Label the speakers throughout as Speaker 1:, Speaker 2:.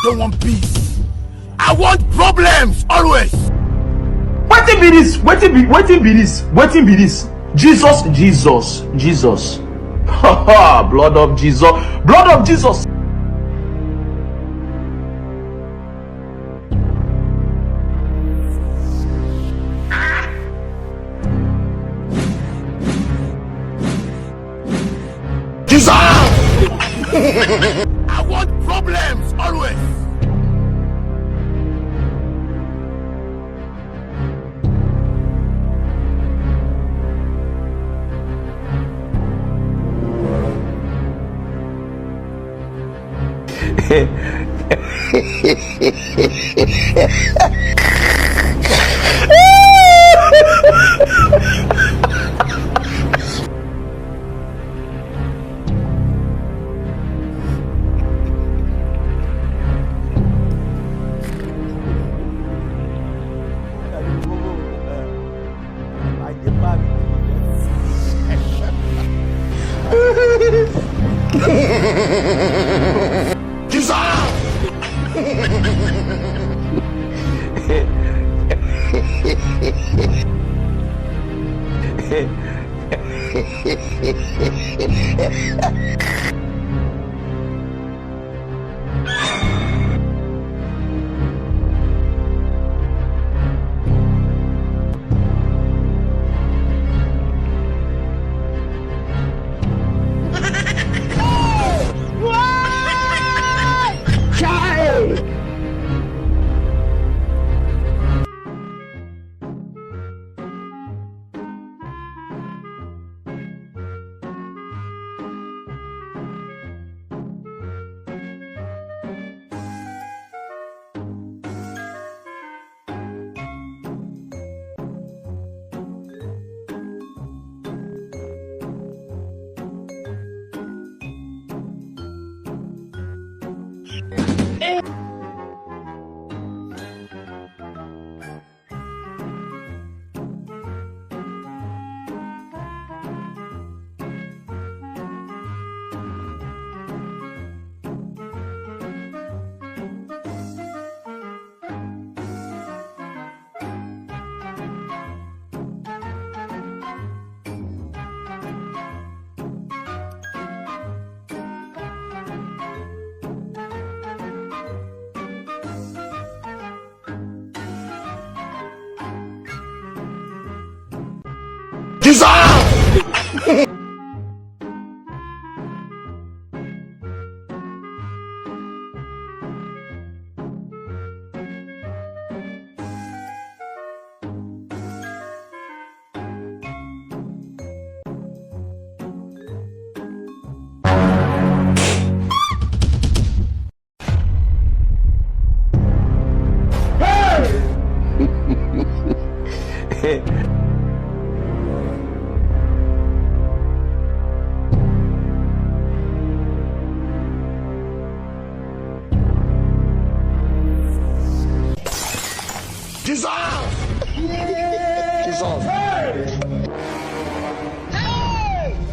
Speaker 1: don't want peace. I want problems always.
Speaker 2: Wetin be this? Wetin be this? Jesus. Blood of Jesus.
Speaker 1: Jesus! I want problems always.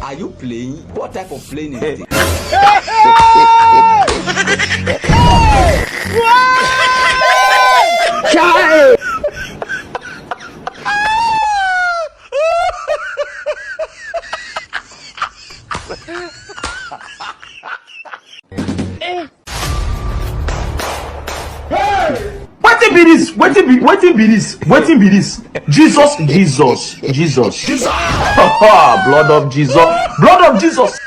Speaker 3: Are you playing? What type of playing is this?
Speaker 2: Wetin be this? Jesus. Blood of Jesus.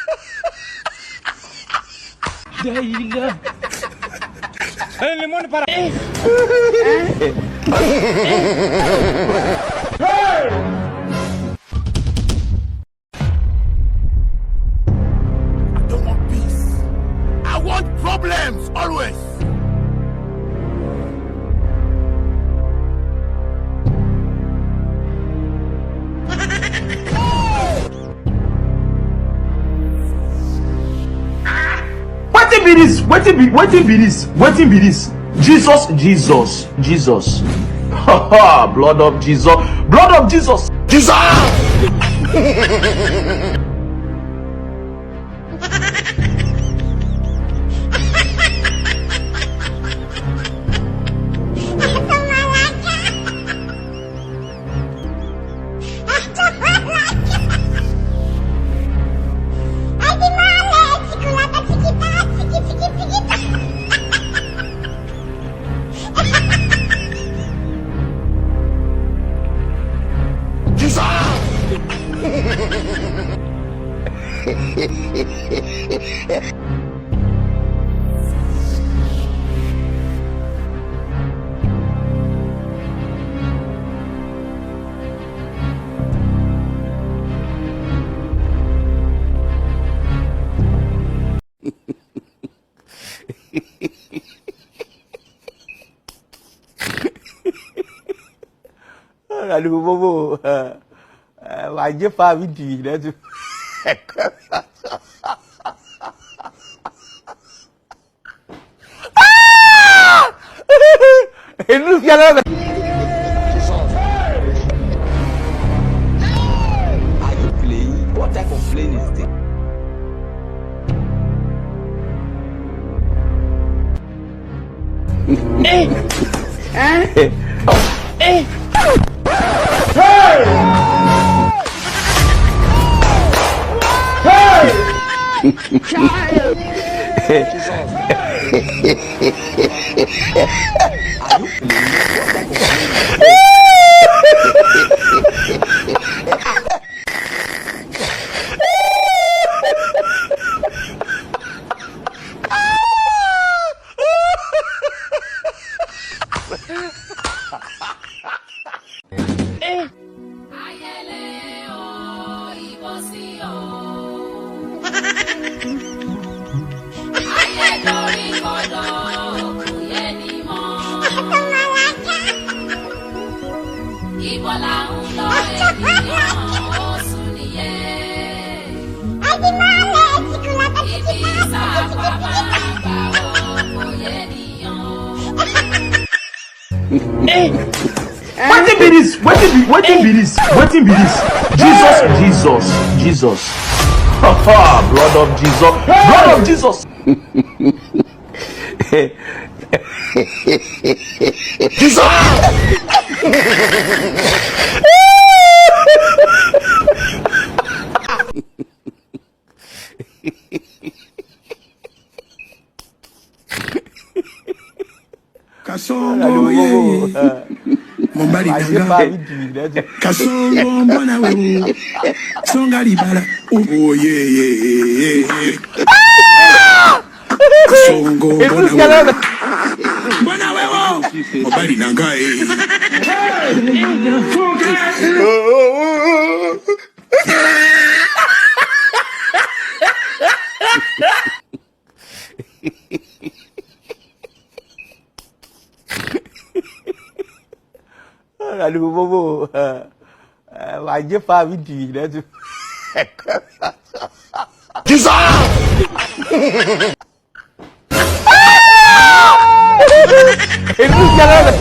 Speaker 1: I don't want peace. I want problems always.
Speaker 2: Wetin be this? Jesus. Blood of Jesus.
Speaker 4: Aduh bobo. Wajib pa video dah tu. Itu sekarang.
Speaker 3: Are you playing? What type of playing is this?
Speaker 2: Wetin be this? Wetin be this? Jesus. Blood of Jesus. Jesus.
Speaker 1: Kasongo ye Mombali nanga Kasongo mbona wewe Songa libala Oh ye Kasongo mbona wewe Mombali nanga
Speaker 4: Aduh bobo. Wajib pa video dah tu.
Speaker 1: Jesus
Speaker 4: Itu sekarang.